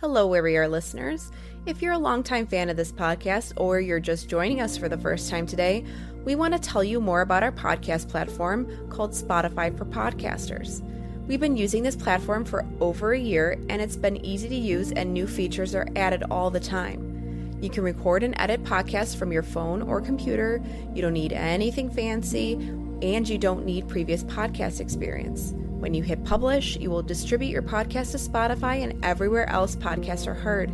Hello, Where We Are listeners. If you're a longtime fan of this podcast or you're just joining us for the first time today, we want to tell you more about our podcast platform called Spotify for Podcasters. We've been using this platform for over a year, and it's been easy to use, and new features are added all the time. You can record and edit podcasts from your phone or computer. You don't need anything fancy, and you don't need previous podcast experience. When you hit publish, you will distribute your podcast to Spotify and everywhere else podcasts are heard.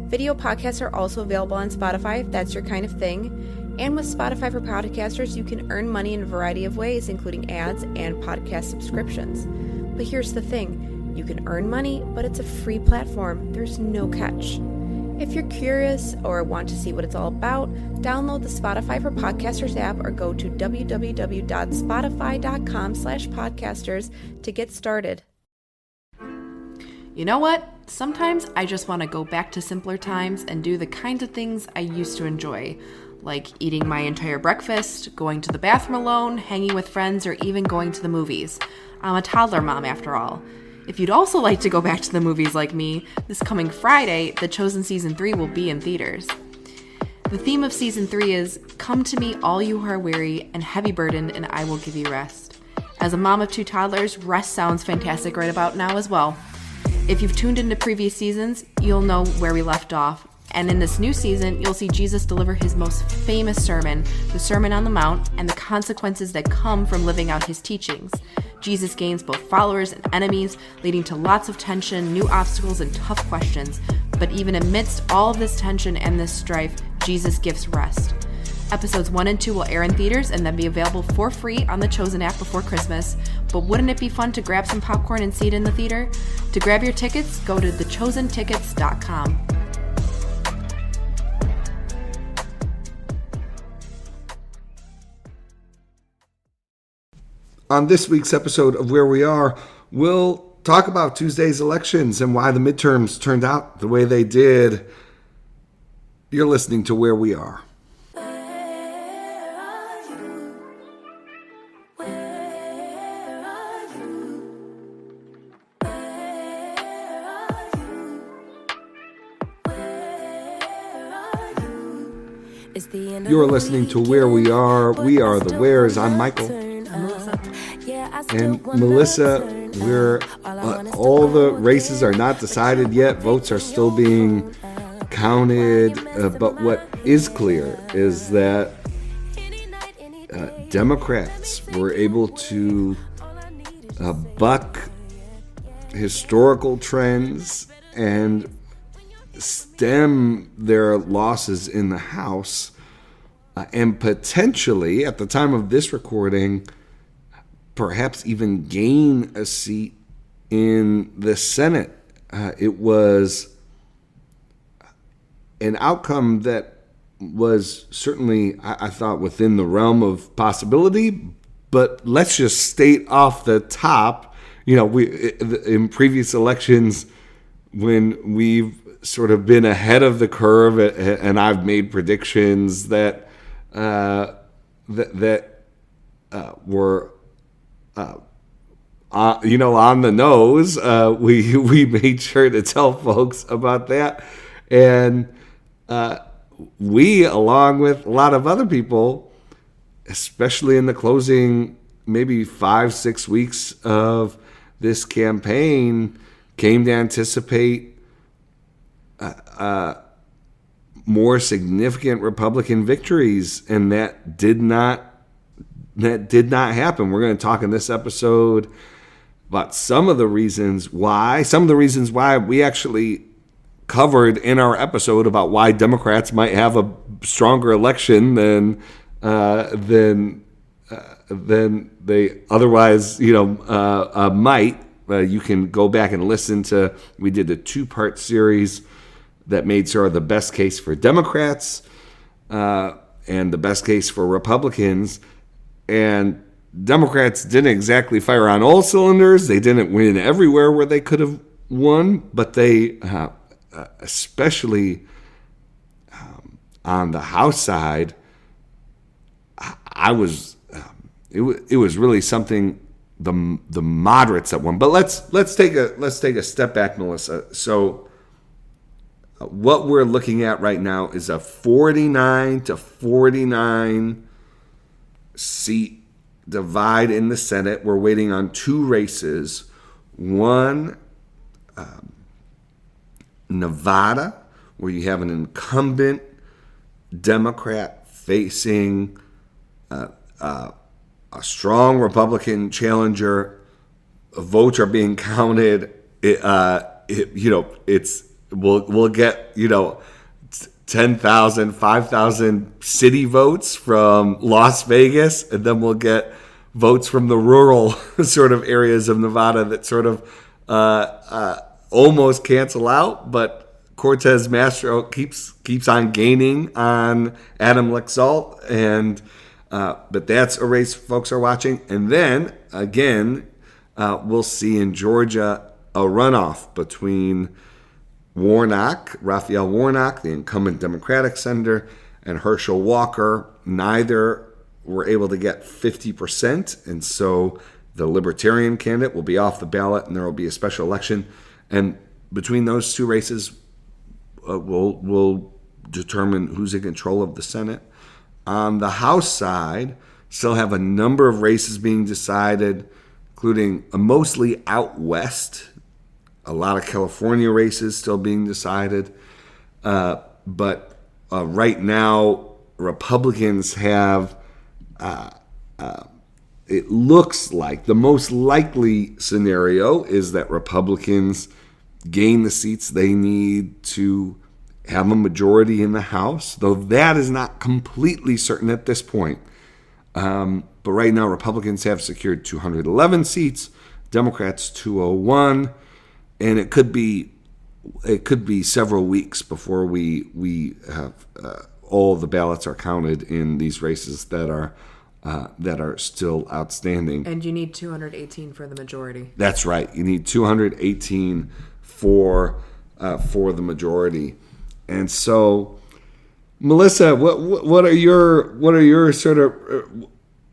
Video podcasts are also available on Spotify if that's your kind of thing. And with Spotify for Podcasters, you can earn money in a variety of ways, including ads and podcast subscriptions. But here's the thing, you can earn money, but it's a free platform. There's no catch. If you're curious or want to see what it's all about, download the Spotify for Podcasters app or go to www.spotify.com/podcasters to get started. You know what? Sometimes I just want to go back to simpler times and do the kinds of things I used to enjoy, like eating my entire breakfast, going to the bathroom alone, hanging with friends, or even going to the movies. I'm a toddler mom after all. If you'd also like to go back to the movies like me, this coming Friday, The Chosen Season 3 will be in theaters. The theme of Season 3 is, "Come to me, all you who are weary and heavy burdened, and I will give you rest." As a mom of 2 toddlers, rest sounds fantastic right about now as well. If you've tuned into previous seasons, you'll know where we left off. And in this new season, you'll see Jesus deliver his most famous sermon, the Sermon on the Mount, and the consequences that come from living out his teachings. Jesus gains both followers and enemies, leading to lots of tension, new obstacles, and tough questions. But even amidst all of this tension and this strife, Jesus gives rest. Episodes 1 and 2 will air in theaters and then be available for free on the Chosen app before Christmas. But wouldn't it be fun to grab some popcorn and see it in the theater? To grab your tickets, go to thechosentickets.com. On this week's episode of Where We Are, we'll talk about Tuesday's elections and why the midterms turned out the way they did. You're listening to Where We Are. You're listening to Where We Are. We are the Wheres. I'm Michael. And Melissa, we're all the races are not decided yet. Votes are still being counted. But what is clear is that Democrats were able to buck historical trends and stem their losses in the House and potentially, at the time of this recording, perhaps even gain a seat in the Senate. It was an outcome that was certainly, I thought, within the realm of possibility. But let's just state off the top, in previous elections, when we've sort of been ahead of the curve, and I've made predictions that were on the nose. We made sure to tell folks about that, and we, along with a lot of other people, especially in the closing maybe 5-6 weeks of this campaign, came to anticipate more significant Republican victories, and that did not happen. We're going to talk in this episode about some of the reasons why we actually covered in our episode about why Democrats might have a stronger election than they otherwise might. You can go back and listen to, we did a 2-part series that made sort of the best case for Democrats and the best case for Republicans. And Democrats didn't exactly fire on all cylinders. They didn't win everywhere where they could have won, but they, especially on the House side, it was really something. The moderates that won. But let's take a step back, Melissa. So what we're looking at right now is a 49 to 49 seat divide in the Senate. We're waiting on two races. One, Nevada, where you have an incumbent Democrat facing a strong Republican challenger. Votes are being counted. We'll get 10,000, 5,000 city votes from Las Vegas, and then we'll get votes from the rural sort of areas of Nevada that sort of almost cancel out, but Cortez Masto keeps on gaining on Adam Laxalt, and but that's a race folks are watching. And then again, we'll see in Georgia a runoff between Raphael Warnock, the incumbent Democratic senator, and Herschel Walker. Neither were able to get 50%, and so the Libertarian candidate will be off the ballot, and there will be a special election. And between those two races, we'll determine who's in control of the Senate. On the House side, still have a number of races being decided, including mostly out west. A lot of California races still being decided. But right now, Republicans have, it looks like the most likely scenario is that Republicans gain the seats they need to have a majority in the House, though that is not completely certain at this point. But right now, Republicans have secured 211 seats, Democrats 201, and it could be several weeks before we have all the ballots are counted in these races that are still outstanding. And you need 218 for the majority. That's right. You need 218 for the majority. And so, Melissa, what are your sort of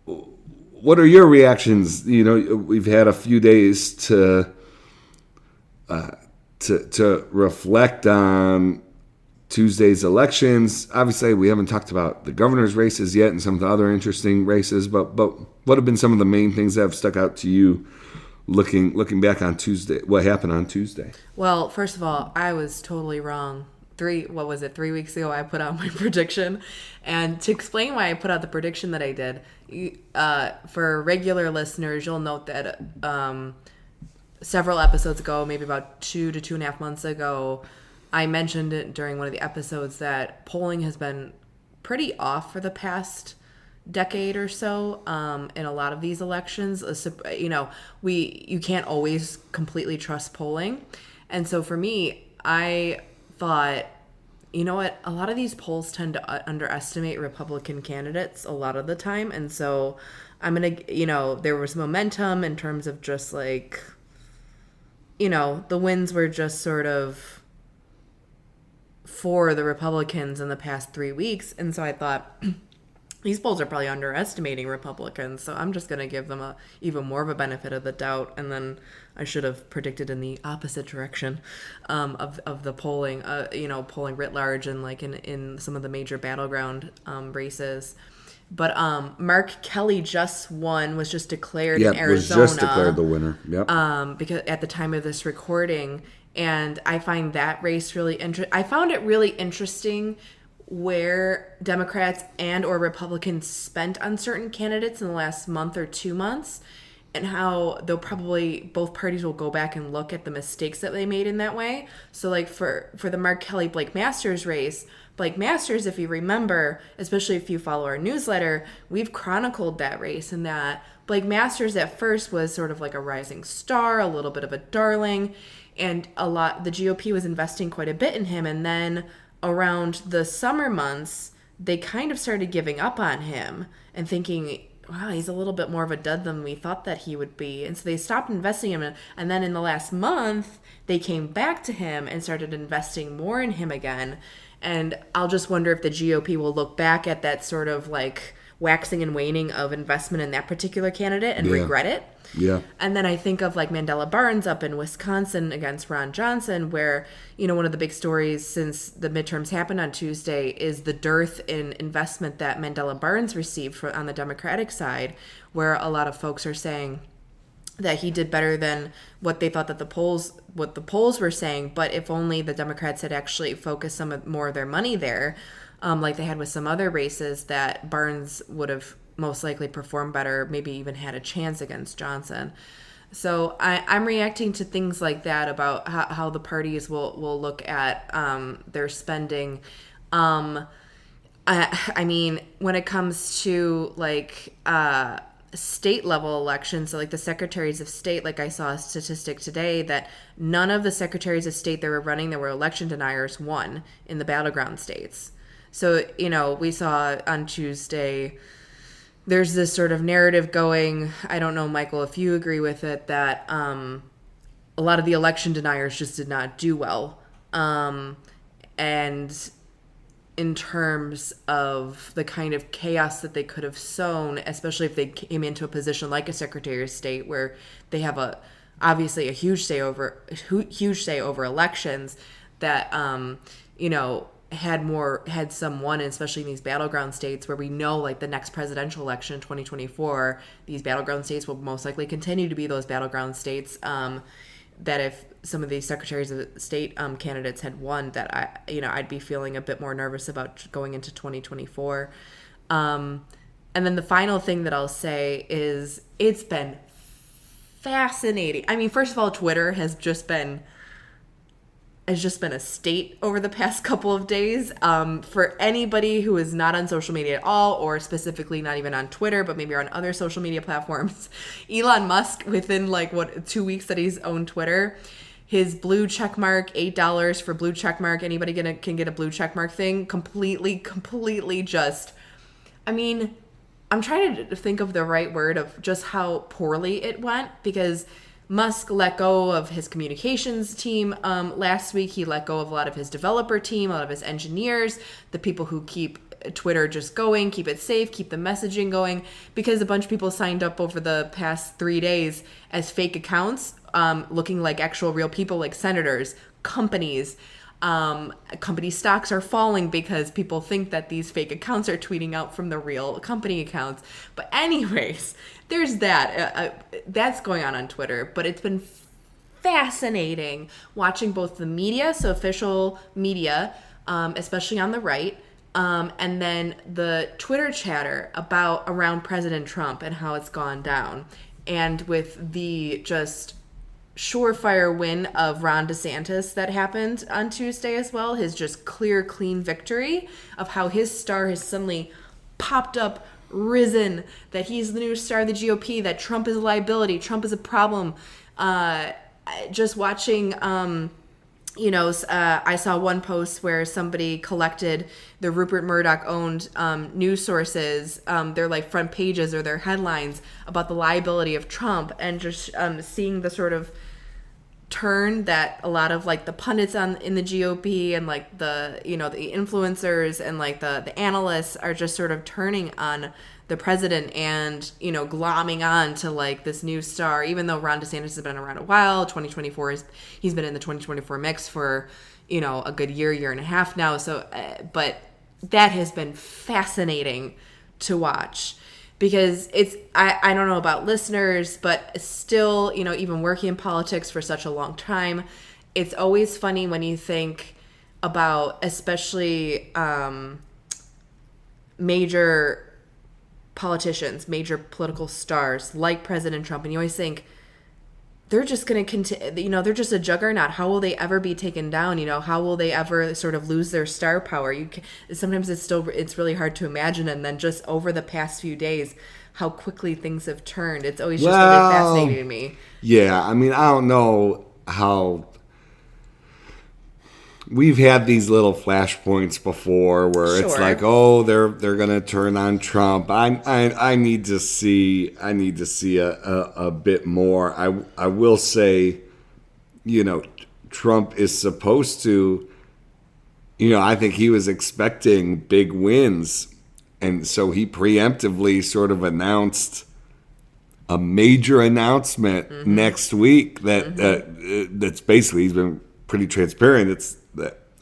what are your reactions? We've had a few days to reflect on Tuesday's elections. Obviously, we haven't talked about the governor's races yet and some of the other interesting races, but what have been some of the main things that have stuck out to you looking back on Tuesday? What happened on Tuesday? Well, first of all, I was totally wrong. 3 weeks ago, I put out my prediction. And to explain why I put out the prediction that I did, for regular listeners, you'll note that several episodes ago, maybe about 2 to 2.5 months ago, I mentioned it during one of the episodes that polling has been pretty off for the past decade or so in a lot of these elections. You can't always completely trust polling. And so for me, I thought, you know what, a lot of these polls tend to underestimate Republican candidates a lot of the time. And so I'm going to, there was momentum in terms of just like, the wins were just sort of for the Republicans in the past 3 weeks. And so I thought, these polls are probably underestimating Republicans, so I'm just going to give them even more of a benefit of the doubt. And then I should have predicted in the opposite direction of the polling, polling writ large and like in some of the major battleground races. But Mark Kelly was just declared in Arizona. Was just declared the winner. Yep. Because at the time of this recording, and I find that race really interesting. I found it really interesting where Democrats and or Republicans spent on certain candidates in the last month or 2 months, and how they'll probably, both parties will go back and look at the mistakes that they made in that way. So like for the Mark Kelly Blake Masters race, Blake Masters, if you remember, especially if you follow our newsletter, we've chronicled that race, and that Blake Masters at first was sort of like a rising star, a little bit of a darling, and the GOP was investing quite a bit in him. And then around the summer months, they kind of started giving up on him and thinking, wow, he's a little bit more of a dud than we thought that he would be. And so they stopped investing in him. And then in the last month, they came back to him and started investing more in him again. And I'll just wonder if the GOP will look back at that sort of like, waxing and waning of investment in that particular candidate and Yeah. regret it. Yeah. And then I think of like Mandela Barnes up in Wisconsin against Ron Johnson, where, one of the big stories since the midterms happened on Tuesday is the dearth in investment that Mandela Barnes received on the Democratic side, where a lot of folks are saying that he did better than what they thought that the polls were saying. But if only the Democrats had actually focused more of their money there, like they had with some other races, that Barnes would have most likely performed better, maybe even had a chance against Johnson. So I'm reacting to things like that about how the parties will look at their spending. I mean, when it comes to like state level elections, so like the secretaries of state, like I saw a statistic today that none of the secretaries of state that were running that were election deniers won in the battleground states. So, we saw on Tuesday, there's this sort of narrative going, I don't know, Michael, if you agree with it, that a lot of the election deniers just did not do well. And in terms of the kind of chaos that they could have sown, especially if they came into a position like a Secretary of State where they have obviously a huge say over elections, that had some won, especially in these battleground states where we know, like the next presidential election in 2024, these battleground states will most likely continue to be those battleground states, that if some of these secretaries of state candidates had won, that I'd be feeling a bit more nervous about going into 2024. And then the final thing that I'll say is it's been fascinating. I mean, first of all, Twitter has just been a state over the past couple of days. For anybody who is not on social media at all, or specifically not even on Twitter, but maybe on other social media platforms, Elon Musk, within 2 weeks that he's owned Twitter, his blue check mark, $8 for blue check mark, anybody can get a blue check mark thing, completely just, I mean, I'm trying to think of the right word of just how poorly it went, because Musk let go of his communications team last week. He let go of a lot of his developer team, a lot of his engineers, the people who keep Twitter just going, keep it safe, keep the messaging going, because a bunch of people signed up over the past 3 days as fake accounts, looking like actual real people, like senators, companies. Company stocks are falling because people think that these fake accounts are tweeting out from the real company accounts. But anyways, there's that. That's going on Twitter. But it's been fascinating watching both the media, so official media, especially on the right, and then the Twitter chatter around President Trump and how it's gone down. And with the just surefire win of Ron DeSantis that happened on Tuesday as well, his just clear, clean victory of how his star has suddenly popped up, risen, that he's the new star of the GOP, that Trump is a liability, Trump is a problem. Just watching, I saw one post where somebody collected the Rupert Murdoch-owned news sources, their like front pages or their headlines about the liability of Trump, and just seeing the sort of turn that a lot of like the pundits in the GOP and like the the influencers and like the analysts are just sort of turning on the president and glomming on to like this new star, even though Ron DeSantis has been around a while. 2024 he's been in the 2024 mix for a good year and a half now. So but that has been fascinating to watch, because it's I don't know about listeners, but still, even working in politics for such a long time, it's always funny when you think about especially major politicians, major political stars like President Trump, and you always think they're just going to continue, they're just a juggernaut. How will they ever be taken down? How will they ever sort of lose their star power? Sometimes it's really hard to imagine. And then just over the past few days, how quickly things have turned. It's always just really fascinating to me. Yeah, I mean, I don't know how. We've had these little flashpoints before where it's like, oh, they're gonna turn on Trump. I need to see a bit more. I will say, Trump is supposed to, I think he was expecting big wins, and so he preemptively sort of announced a major announcement next week that's basically, he's been pretty transparent. It's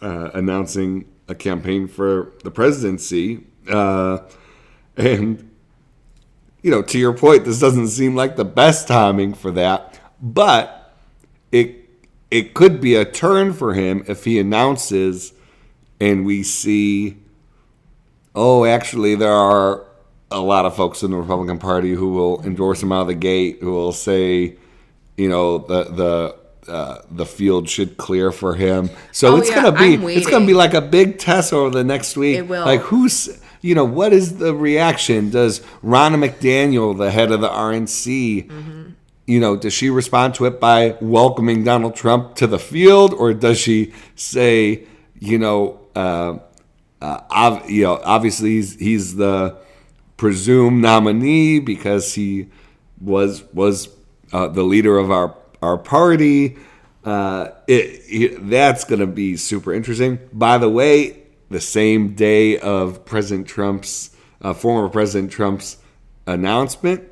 announcing a campaign for the presidency. And, to your point, this doesn't seem like the best timing for that, but it could be a turn for him if he announces and we see, actually there are a lot of folks in the Republican Party who will endorse him out of the gate, who will say, the field should clear for him. So it's gonna be like a big test over the next week. It will. Like what is the reaction? Does Ronna McDaniel, the head of the RNC, does she respond to it by welcoming Donald Trump to the field, or does she say, obviously he's the presumed nominee because he was the leader of our party. That's going to be super interesting. By the way, the same day of former President Trump's announcement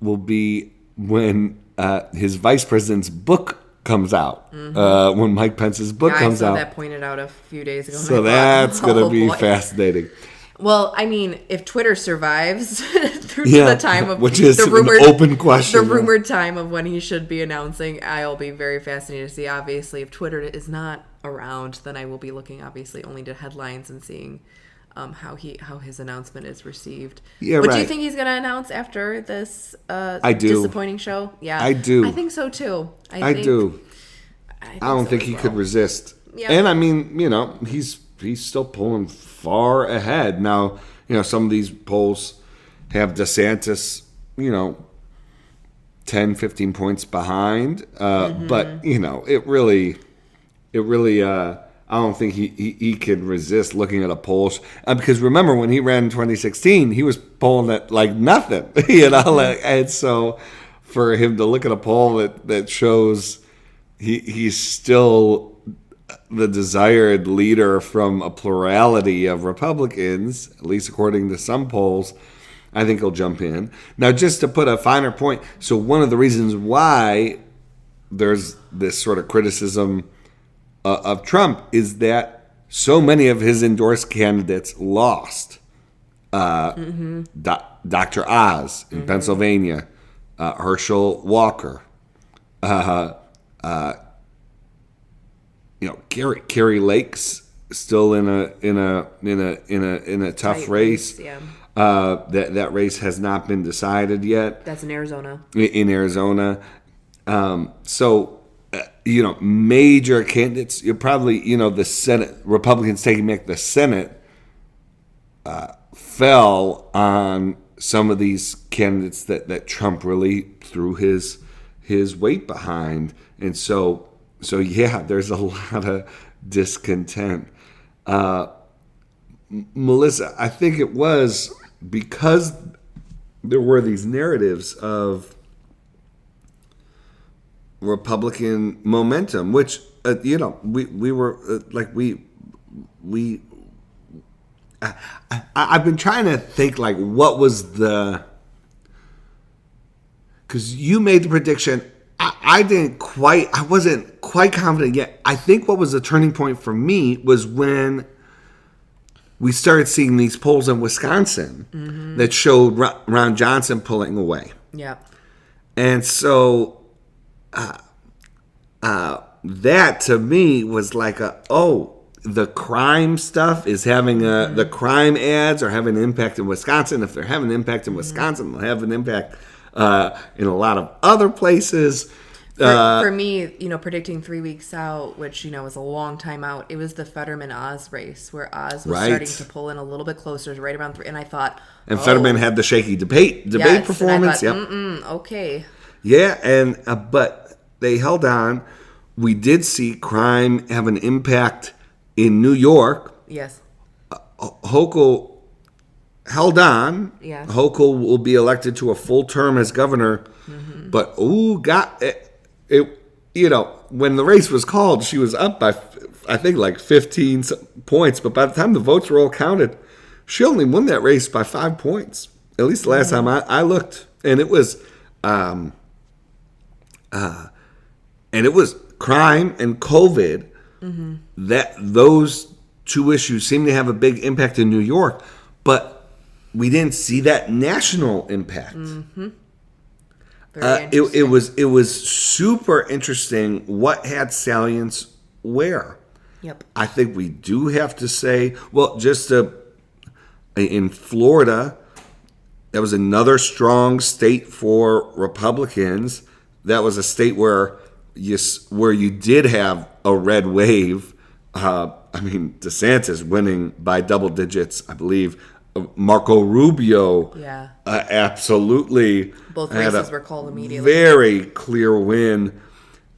will be when his vice president's book comes out. When Mike Pence's book comes out. I saw that pointed out a few days ago. So that's going to be fascinating. Well, I mean, if Twitter survives through to the time of which is the rumored, an open question, the rumored time of when he should be announcing, I'll be very fascinated to see. Obviously, if Twitter is not around, then I will be looking obviously only to headlines and seeing how his announcement is received. Yeah, but right. do you think he's going to announce after this I do. disappointing show? Yeah, I do. I think so too. I do. I don't think he could resist. Yeah. And I mean, he's still pulling far ahead. Now, some of these polls have DeSantis, 10, 15 points behind. But, it really, I don't think he can resist looking at a poll. Because remember, when he ran in 2016, he was polling at like nothing, and so for him to look at a poll that shows he's still the desired leader from a plurality of Republicans, at least according to some polls, I think he'll jump in. Now, just to put a finer point, so one of the reasons why there's this sort of criticism of Trump is that so many of his endorsed candidates lost. Dr. Oz in Pennsylvania, Herschel Walker, Kerry Lake's still in a tough race. Yeah. That race has not been decided yet. That's in Arizona. In Arizona, major candidates. You're probably the Senate Republicans taking back the Senate fell on some of these candidates that Trump really threw his weight behind, and so yeah, there's a lot of discontent. Melissa, I think it was because there were these narratives of Republican momentum, which I've been trying to think like what was because you made the prediction. I wasn't quite confident yet. I think what was the turning point for me was when we started seeing these polls in Wisconsin that showed Ron Johnson pulling away. Yeah. And so that to me was like the crime stuff is having the crime ads are having an impact in Wisconsin. If they're having an impact in Wisconsin, they'll have an impact in a lot of other places. For me, predicting 3 weeks out, which, was a long time out, it was the Fetterman-Oz race where Oz was starting to pull in a little bit closer, right around 3. And I thought... And Fetterman had the shaky debate performance. And I thought, okay. Yeah, and but they held on. We did see crime have an impact in New York. Yes. Hochul held on. Yeah. Hochul will be elected to a full term as governor. But when the race was called, she was up by I think like 15 points. But by the time the votes were all counted, she only won that race by 5 points. At least the last time I looked. And it was crime and COVID. That those two issues seem to have a big impact in New York, but we didn't see that national impact. It was super interesting what had salience where. Yep. I think we do have to say, well, in Florida, that was another strong state for Republicans. That was a state where you did have a red wave. DeSantis winning by double digits, I believe. Marco Rubio, absolutely. Both races were called immediately. Very clear win.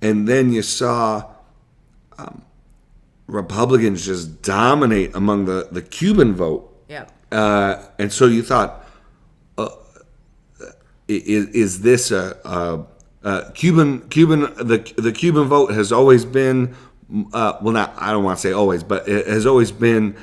And then you saw Republicans just dominate among the Cuban vote. Yeah. And so you thought, is this a Cuban? The Cuban vote has always been, I don't want to say always, but it has always been,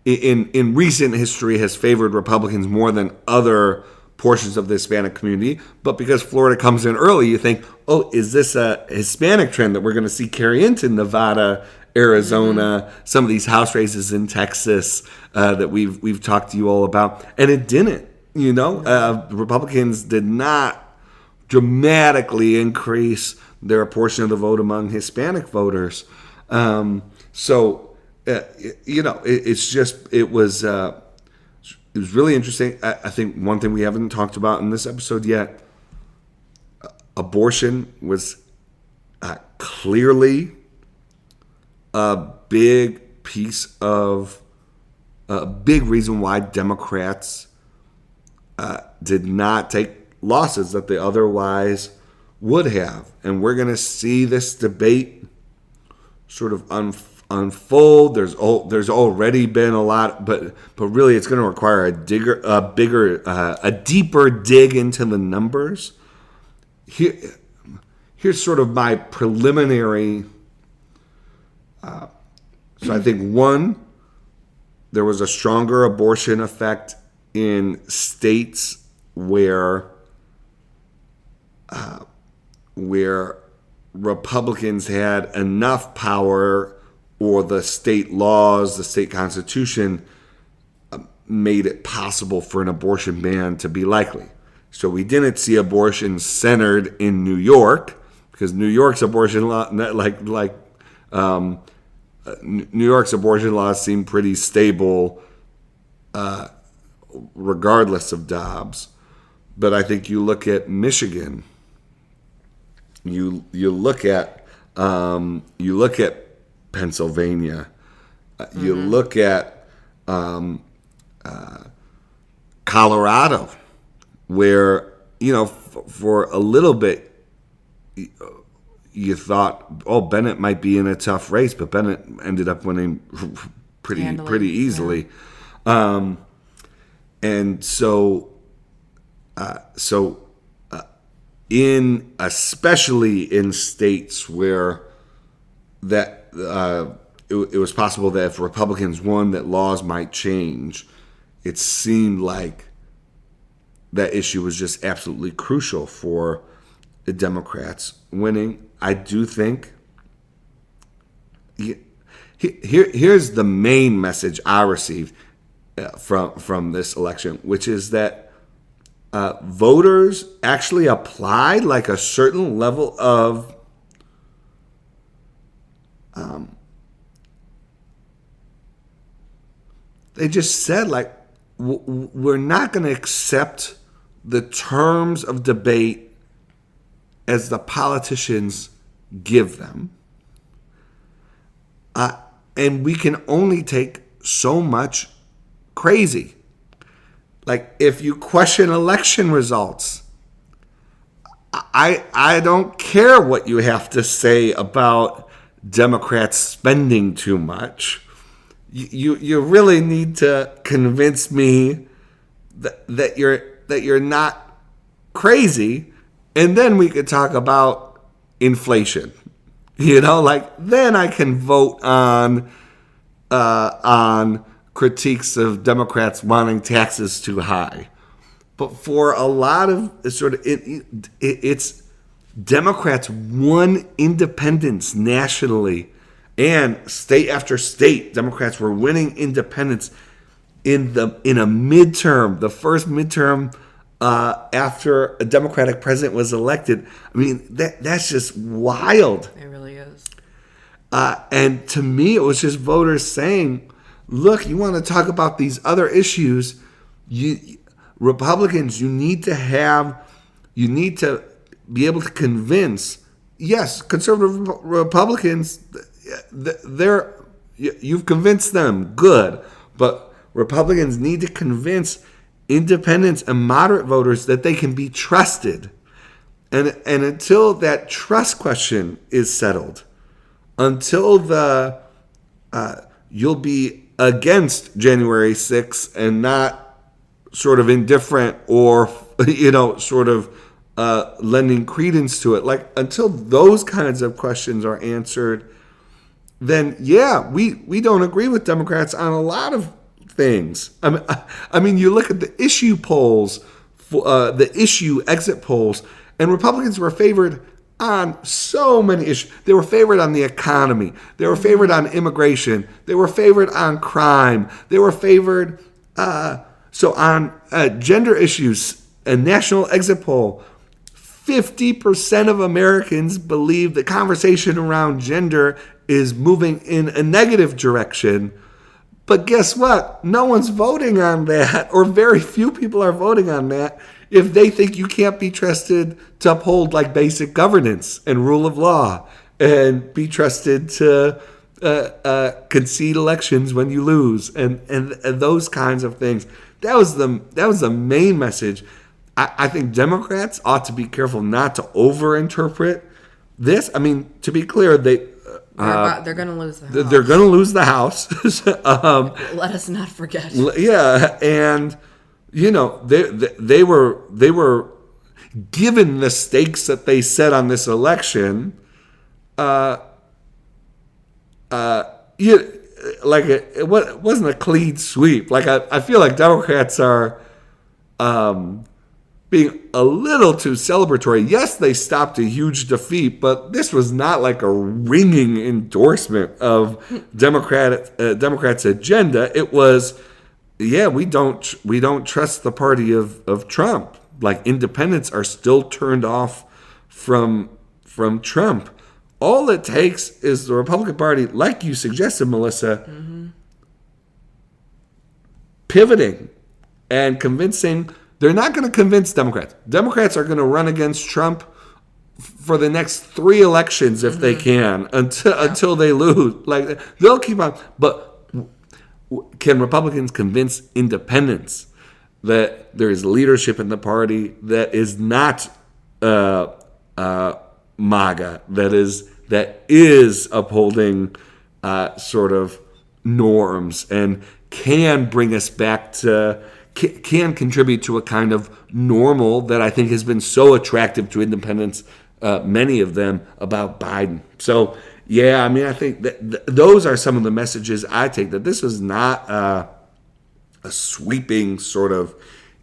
in recent history has favored Republicans more than other portions of the Hispanic community. But because Florida comes in early, you think, is this a Hispanic trend that we're going to see carry into Nevada, Arizona, some of these House races in Texas that we've talked to you all about? And it didn't. Republicans did not dramatically increase their portion of the vote among Hispanic voters. It was really interesting. I think one thing we haven't talked about in this episode yet, abortion was clearly a big reason why Democrats did not take losses that they otherwise would have. And we're going to see this debate sort of unfold. There's already been a lot, but really it's going to require a deeper dig into the numbers. Here's sort of my preliminary. So I think there was a stronger abortion effect in states where Republicans had enough power, or the state laws, the state constitution made it possible for an abortion ban to be likely. So we didn't see abortion centered in New York, because New York's abortion law, New York's abortion laws seem pretty stable, regardless of Dobbs. But I think you look at Michigan, you look at Pennsylvania, you look at Colorado, where for a little bit you thought, Bennett might be in a tough race, but Bennett ended up winning pretty easily. Yeah. And so especially in states where that it was possible that if Republicans won, that laws might change, it seemed like that issue was just absolutely crucial for the Democrats winning. I do think here's the main message I received from this election, which is that voters actually applied like a certain level of they just said, like, we're not going to accept the terms of debate as the politicians give them. And we can only take so much crazy. Like, if you question election results, I don't care what you have to say about Democrats spending too much. You really need to convince me that you're not crazy, and then we could talk about inflation. Then I can vote on critiques of Democrats wanting taxes too high. But for a lot of it's Democrats won independence nationally and state after state. Democrats were winning independence in a midterm, the first midterm after a Democratic president was elected. I mean, that's just wild. It really is. And to me, it was just voters saying, look, you want to talk about these other issues, Republicans, you need to be able to convince, yes, conservative Republicans, you've convinced them, good, but Republicans need to convince independents and moderate voters that they can be trusted. And until that trust question is settled, until you'll be against January 6th and not sort of indifferent or, sort of lending credence to it. Like, until those kinds of questions are answered, then, yeah, we don't agree with Democrats on a lot of things. I mean, you look at the issue polls, the issue exit polls, and Republicans were favored on so many issues. They were favored on the economy. They were favored on immigration. They were favored on crime. They were favored on gender issues. A national exit poll, 50% of Americans believe the conversation around gender is moving in a negative direction. But guess what? No one's voting on that, or very few people are voting on that, if they think you can't be trusted to uphold like basic governance and rule of law and be trusted to concede elections when you lose and those kinds of things. That was the main message. I think Democrats ought to be careful not to overinterpret this. I mean, to be clear, they're going to lose the House. They're going to lose the House. Let us not forget. Yeah, and they were given the stakes that they set on this election. It wasn't a clean sweep. Like I feel like Democrats are being a little too celebratory. Yes, they stopped a huge defeat, but this was not like a ringing endorsement of Democrats' agenda. It was, yeah, we don't trust the party of Trump. Like, independents are still turned off from Trump. All it takes is the Republican Party, like you suggested, Melissa, pivoting and convincing. They're not going to convince Democrats. Democrats are going to run against Trump for the next 3 elections if they can until they lose. Like, they'll keep on. But can Republicans convince independents that there is leadership in the party that is not MAGA, that is upholding sort of norms and can bring us back to, can contribute to a kind of normal that I think has been so attractive to independents, many of them, about Biden. So, yeah, I mean, I think that those are some of the messages I take, that this is not a sweeping sort of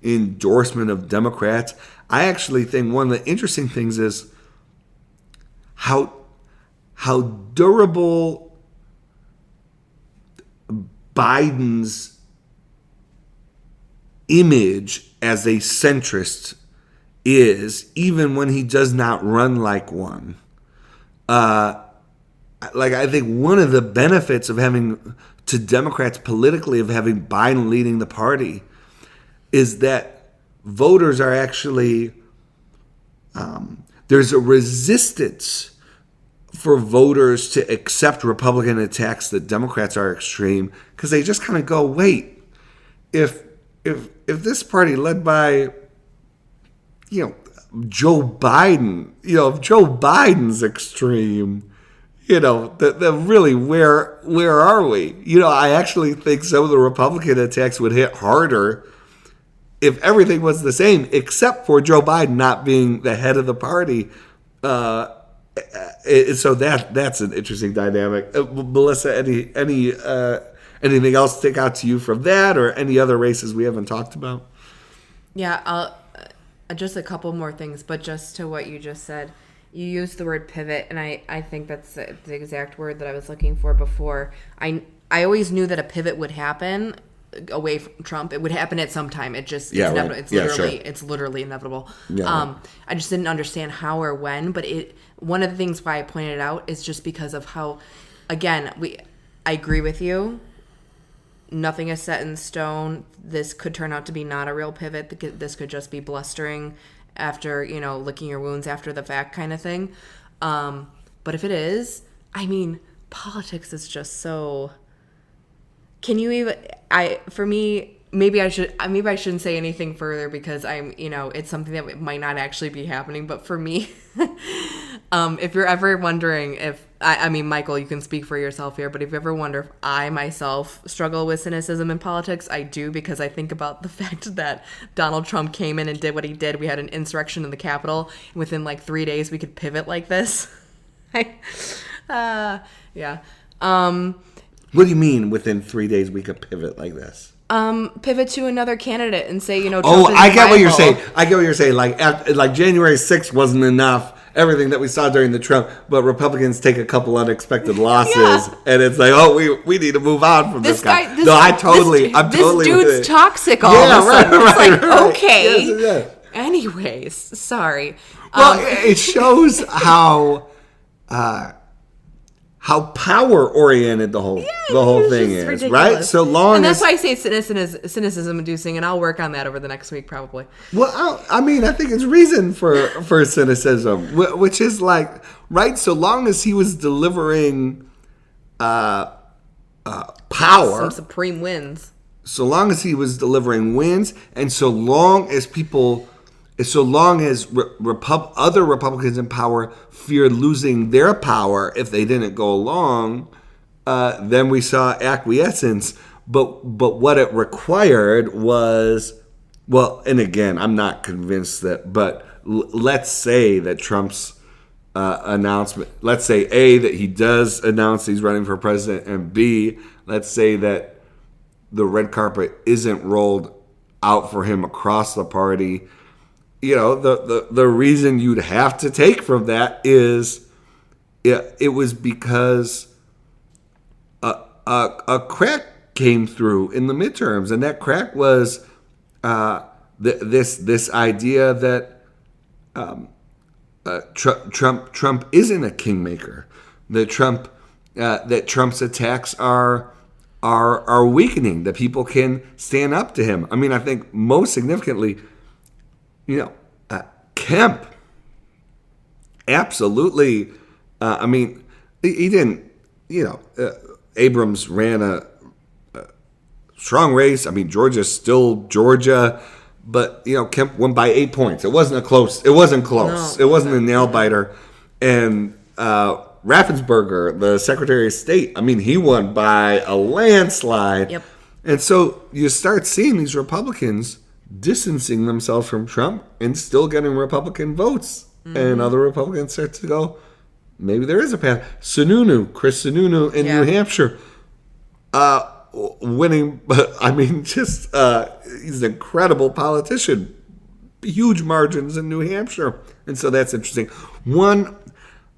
endorsement of Democrats. I actually think one of the interesting things is how durable Biden's image as a centrist is, even when he does not run like one. I think one of the benefits of having, to Democrats politically, of having Biden leading the party is that voters are actually, there's a resistance for voters to accept Republican attacks that Democrats are extreme, because they just kind of go, wait, if this party led by, Joe Biden, if Joe Biden's extreme, the really, where are we? I actually think some of the Republican attacks would hit harder if everything was the same, except for Joe Biden not being the head of the party. So that's an interesting dynamic. Melissa, Anything else stick out to you from that, or any other races we haven't talked about? Yeah, just a couple more things, but just to what you just said. You used the word pivot, and I think that's the exact word that I was looking for before. I always knew that a pivot would happen away from Trump. It would happen at some time. It's inevitable. Right. It's literally inevitable. Yeah, I just didn't understand how or when, but one of the things why I pointed it out is just because of how, again, I agree with you. Nothing is set in stone. This could turn out to be not a real pivot. This could just be blustering after, licking your wounds after the fact kind of thing. But if it is, I mean, politics is just so... Can you even... For me, maybe I shouldn't say anything further because I'm, it's something that might not actually be happening. But for me, if you're ever wondering if... I mean, Michael, you can speak for yourself here, but if you ever wonder if I myself struggle with cynicism in politics, I do, because I think about the fact that Donald Trump came in and did what he did. We had an insurrection in the Capitol. And within 3 days, we could pivot like this. Yeah. What do you mean within 3 days we could pivot like this? Pivot to another candidate and say, Trump I is get what you're viable. saying. I get what you're saying. Like January 6th wasn't enough. Everything that we saw during the Trump, but Republicans take a couple unexpected losses, and it's like, we need to move on from this guy. I'm totally This dude's with it. toit's like, right. okay. Yes. Anyways, sorry. Well, it shows how power oriented the whole thing is, ridiculous. right? So long and that's as why I say cynicism inducing, and I'll work on that over the next week probably. well, I think it's reason for cynicism, which is right. So long as he was delivering power, Some supreme wins. so long as he was delivering wins, and so long as other Republicans in power feared losing their power if they didn't go along, then we saw acquiescence. But what it required was, and again, I'm not convinced that, but let's say that Trump's announcement, let's say A, that he does announce he's running for president, and B, let's say that the red carpet isn't rolled out for him across the party. The reason you'd have to take from that is it was because a crack came through in the midterms, and that crack was this idea that Trump isn't a kingmaker, that Trump's attacks are weakening, that people can stand up to him. I mean, I think most significantly, Kemp absolutely. He didn't. Abrams ran a strong race. I mean, Georgia's still Georgia, but Kemp won by 8 points. It wasn't close. No, it wasn't a nail biter. And Raffensperger, the Secretary of State, he won by a landslide. Yep. And so you start seeing these Republicans distancing themselves from Trump and still getting Republican votes. Mm-hmm. And other Republicans start to go, maybe there is a path. Chris Sununu in New Hampshire, winning. He's an incredible politician. Huge margins in New Hampshire. And so that's interesting. One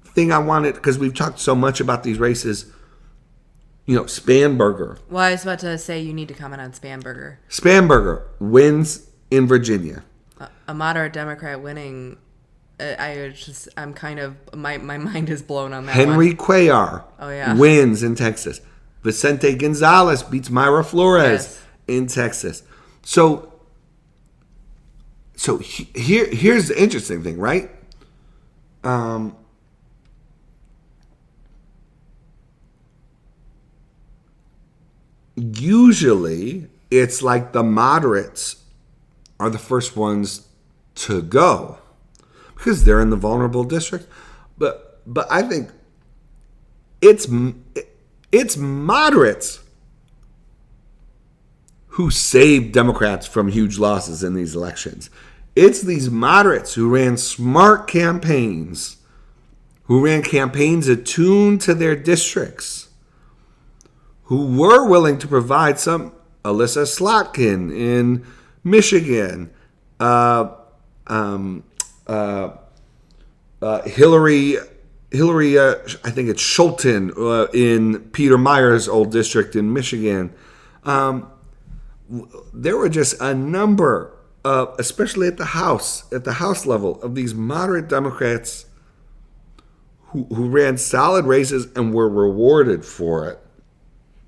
thing I wanted, because we've talked so much about these races, Spanberger. Well, I was about to say you need to comment on Spanberger. Spanberger wins in Virginia. A moderate Democrat winning. I'm kind of, my mind is blown on that Henry one. Cuellar wins in Texas. Vicente Gonzalez beats Myra Flores in Texas. So here's the interesting thing, right? Usually, it's like the moderates are the first ones to go because they're in the vulnerable district. But I think it's moderates who saved Democrats from huge losses in these elections. It's these moderates who ran smart campaigns, who ran campaigns attuned to their districts, who were willing to provide some. Alyssa Slotkin in Michigan, Hillary, I think it's Schulten in Peter Meyer's old district in Michigan. There were just a number, especially at the House level, of these moderate Democrats who ran solid races and were rewarded for it.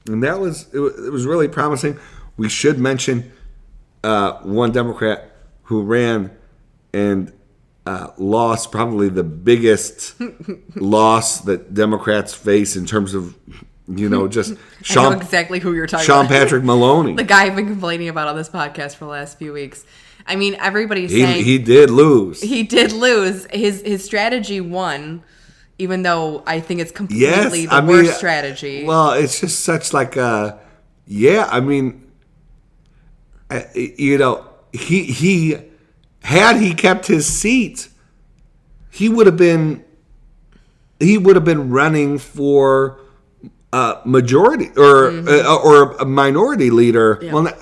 And it was really promising. We should mention one Democrat who ran and lost probably the biggest loss that Democrats face in terms of, just I know exactly who you're talking Sean about. Patrick Maloney. The guy I've been complaining about on this podcast for the last few weeks. I mean, everybody's saying he did lose. He did lose. His strategy won, even though I think it's completely the worst strategy. Well, it's just such like he had he kept his seat, he would have been running for majority or a minority leader. Yeah. Well,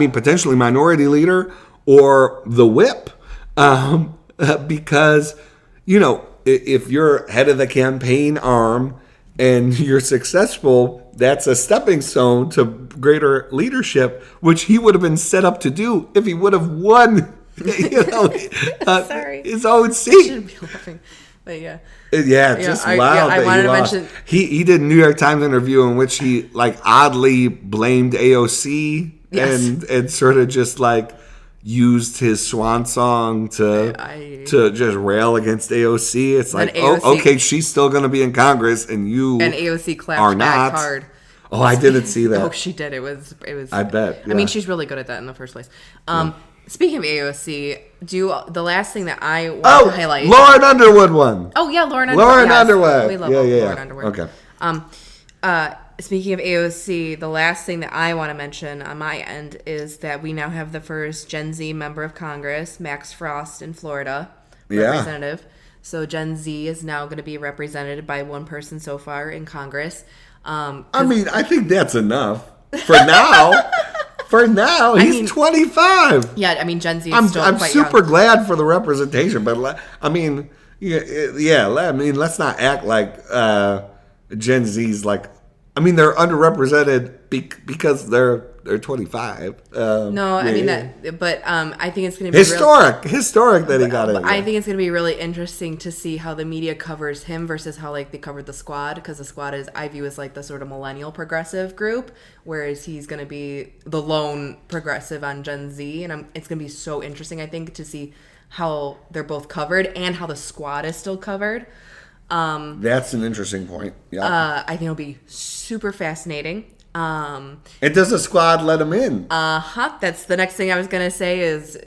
potentially minority leader or the whip, because if you're head of the campaign arm and you're successful, that's a stepping stone to greater leadership, which he would have been set up to do if he would have won, Sorry. his own I seat. shouldn't be laughing, but yeah. Yeah, just wild. I wanted he to lost. mention He did a New York Times interview in which he oddly blamed AOC Yes. and sort of just used his swan song to just rail against AOC. It's like, AOC okay, she's still going to be in Congress, and you and AOC clapped are back not. hard. Oh, I didn't see that. Oh, she did. It was. I bet. I mean, yeah. she's really good at that in the first place. Speaking of AOC, the last thing that I want to highlight. Lauren Underwood won. Oh yeah, Lauren Underwood. Lauren yes. Underwood. We love Lauren Underwood. Okay. Speaking of AOC, the last thing that I want to mention on my end is that we now have the first Gen Z member of Congress, Max Frost in Florida, representative. So Gen Z is now going to be represented by one person so far in Congress. I think that's enough for now. For now, he's 25. Yeah, I mean, Gen Z is still I'm quite super young. glad for the representation, but let's not act like Gen Z's they're underrepresented because they're 25. No, I mean that, but I think it's going to be historic that he got it. I think it's going to be really interesting to see how the media covers him versus how they covered the Squad, because the Squad I view as the sort of millennial progressive group, whereas he's going to be the lone progressive on Gen Z, and it's going to be so interesting, I think, to see how they're both covered and how the Squad is still covered. That's an interesting point. Yeah. I think it'll be super fascinating. And does the Squad let him in? That's the next thing I was gonna say is,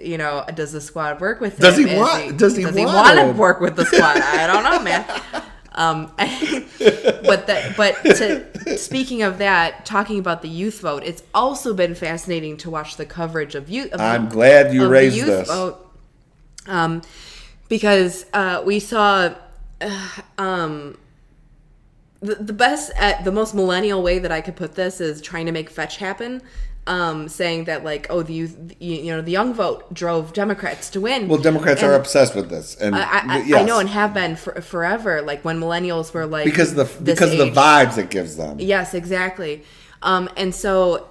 does the Squad work with him? Does he want to work with the Squad? I don't know, man. Speaking of that, talking about the youth vote, it's also been fascinating to watch the coverage of youth. I'm glad you raised the youth this. Vote, because we saw. The best, the most millennial way that I could put this is trying to make fetch happen, saying that the youth, the young vote drove Democrats to win. Well, Democrats are obsessed with this, and I know, and have been forever. When millennials were because the vibes it gives them. Yes, exactly, and so.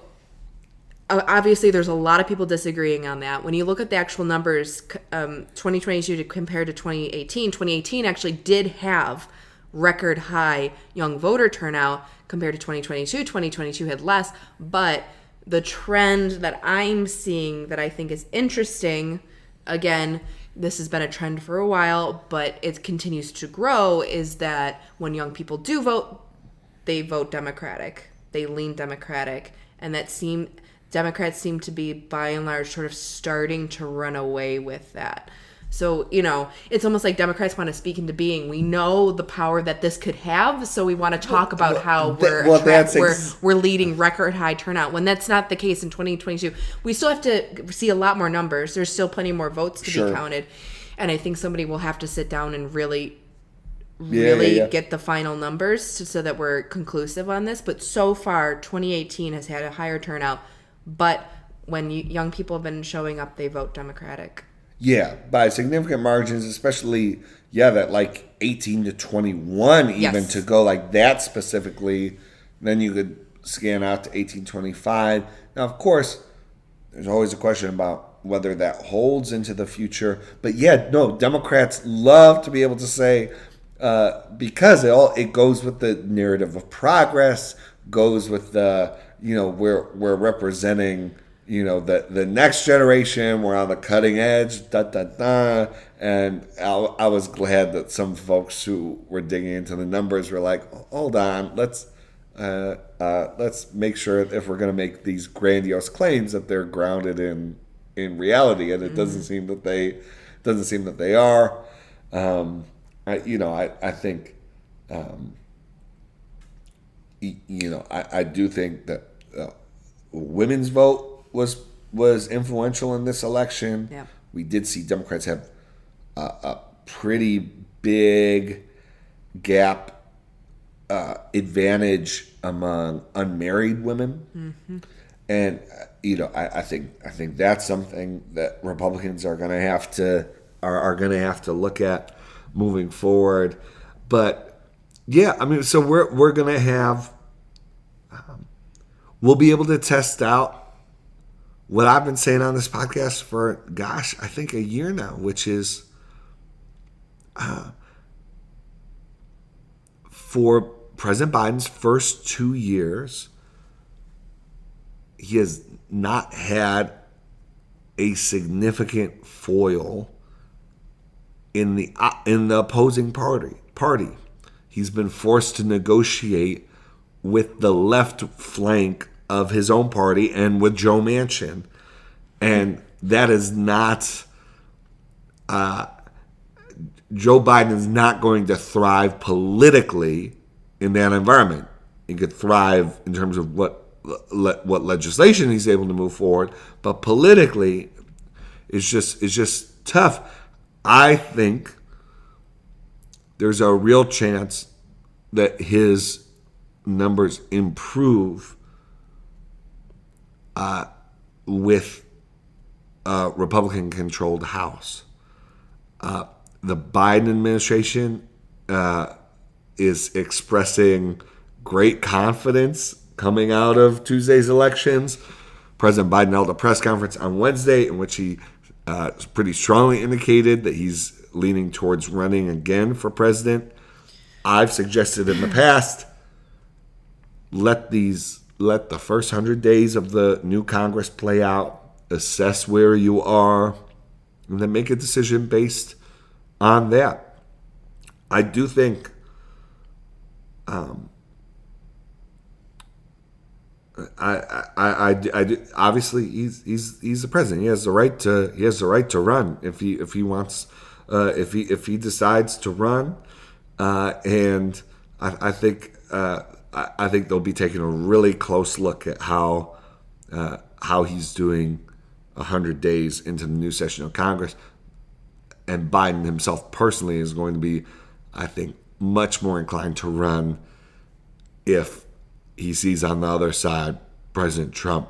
Obviously, there's a lot of people disagreeing on that. When you look at the actual numbers, 2022 compared to 2018 actually did have record high young voter turnout compared to 2022. 2022 had less, but the trend that I'm seeing that I think is interesting, again, this has been a trend for a while, but it continues to grow, is that when young people do vote, they vote Democratic. They lean Democratic, and Democrats seem to be, by and large, sort of starting to run away with that. So, it's almost like Democrats want to speak into being. We know the power that this could have, so we want to talk about how we're leading record high turnout, when that's not the case in 2022. We still have to see a lot more numbers. There's still plenty more votes to be counted. And I think somebody will have to sit down and really really get the final numbers so that we're conclusive on this. But so far, 2018 has had a higher turnout. But when young people have been showing up, they vote Democratic. Yeah, by significant margins, especially, that like 18 to 21, even to go like that specifically. Then you could scan out to 1825. Now, of course, there's always a question about whether that holds into the future. But Democrats love to be able to say, because it goes with the narrative of progress, goes with the, we're representing, the next generation, we're on the cutting edge, And I was glad that some folks who were digging into the numbers were like, hold on, let's make sure if we're going to make these grandiose claims that they're grounded in reality, and it doesn't seem that they are. I think, I do think that women's vote was influential in this election. Yeah. We did see Democrats have a pretty big gap advantage among unmarried women, and I think that's something that Republicans are going to have to look at moving forward. But so we're going to have we'll be able to test out what I've been saying on this podcast for I think a year now, which is for President Biden's first 2 years, he has not had a significant foil in the opposing party. He's been forced to negotiate with the left flank of his own party and with Joe Manchin, and that is not. Joe Biden is not going to thrive politically in that environment. He could thrive in terms of what legislation he's able to move forward, but politically, it's just tough. I think there's a real chance that his numbers improve with a Republican-controlled House. The Biden administration is expressing great confidence coming out of Tuesday's elections. President Biden held a press conference on Wednesday in which he pretty strongly indicated that he's leaning towards running again for president. I've suggested in the past, let the first 100 days of the new Congress play out, assess where you are, and then make a decision based on that. I do think I do, obviously he's the president. He has the right to run if he wants, if he decides to run, and I think they'll be taking a really close look at how he's doing 100 days into the new session of Congress. And Biden himself personally is going to be, I think, much more inclined to run if he sees on the other side President Trump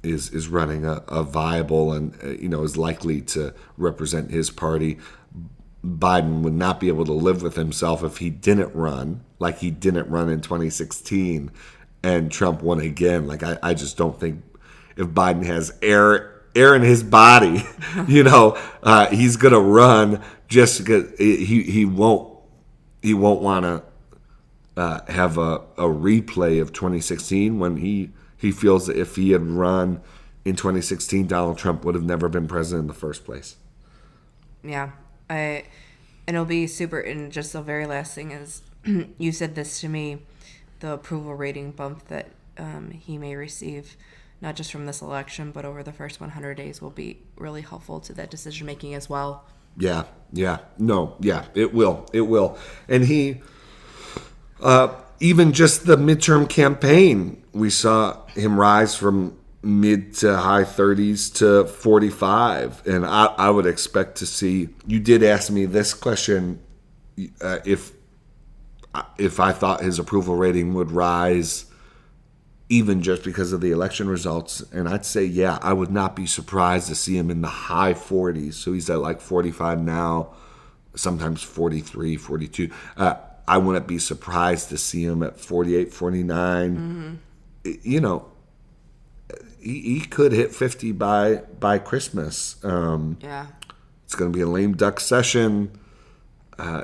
is running a viable and is likely to represent his party. Biden would not be able to live with himself if he didn't run, like he didn't run in 2016, and Trump won again. Like I just don't think if Biden has air in his body, he's gonna run just because he won't want to have a replay of 2016 when he feels that if he had run in 2016, Donald Trump would have never been president in the first place. Yeah, and it'll be super. And just the very last thing is, you said this to me, the approval rating bump that he may receive, not just from this election, but over the first 100 days, will be really helpful to that decision making as well. Yeah, it will. And he, even just the midterm campaign, we saw him rise from mid to high 30s to 45. And I would expect to see, you did ask me this question if I thought his approval rating would rise, even just because of the election results, and I'd say, yeah, I would not be surprised to see him in the high 40s. So he's at like 45 now, sometimes 43, 42. I wouldn't be surprised to see him at 48, 49. You know, he could hit 50 by Christmas. Yeah. It's going to be a lame duck session.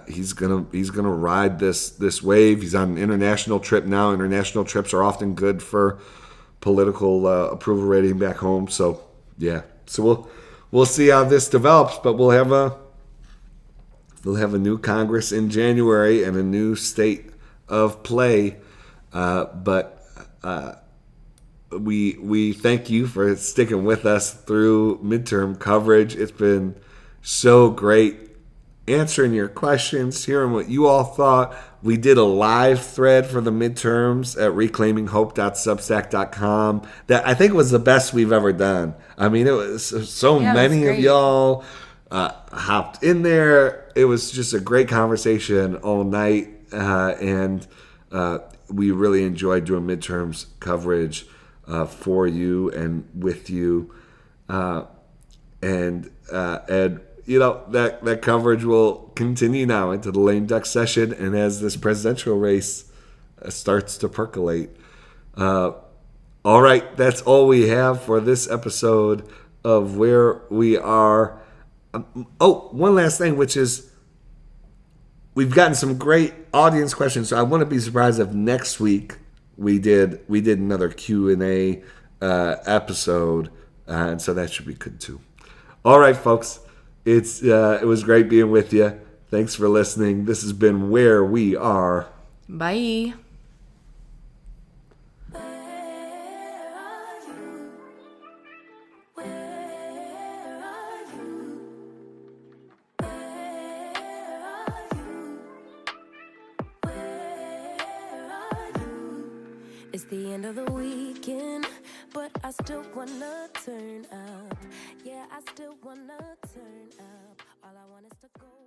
He's gonna ride this wave. He's on an international trip now. International trips are often good for political approval rating back home. So yeah, so we'll see how this develops. But we'll have a new Congress in January and a new state of play. But we thank you for sticking with us through midterm coverage. It's been so great answering your questions, hearing what you all thought. We did a live thread for the midterms at reclaiminghope.substack.com that I think was the best we've ever done. I mean, it was so many of y'all hopped in there. It was just a great conversation all night, and we really enjoyed doing midterms coverage for you and with you. And you know, that coverage will continue now into the lame duck session and as this presidential race starts to percolate. All right, that's all we have for this episode of Where We Are. One last thing, which is we've gotten some great audience questions, so I wouldn't be surprised if next week we did another Q&A episode, and so that should be good too. All right, folks. It was great being with you. Thanks for listening. This has been Where We Are. Bye. It's the end of the weekend, but I still wanna turn up. Yeah, I still wanna turn up. All I want is to go.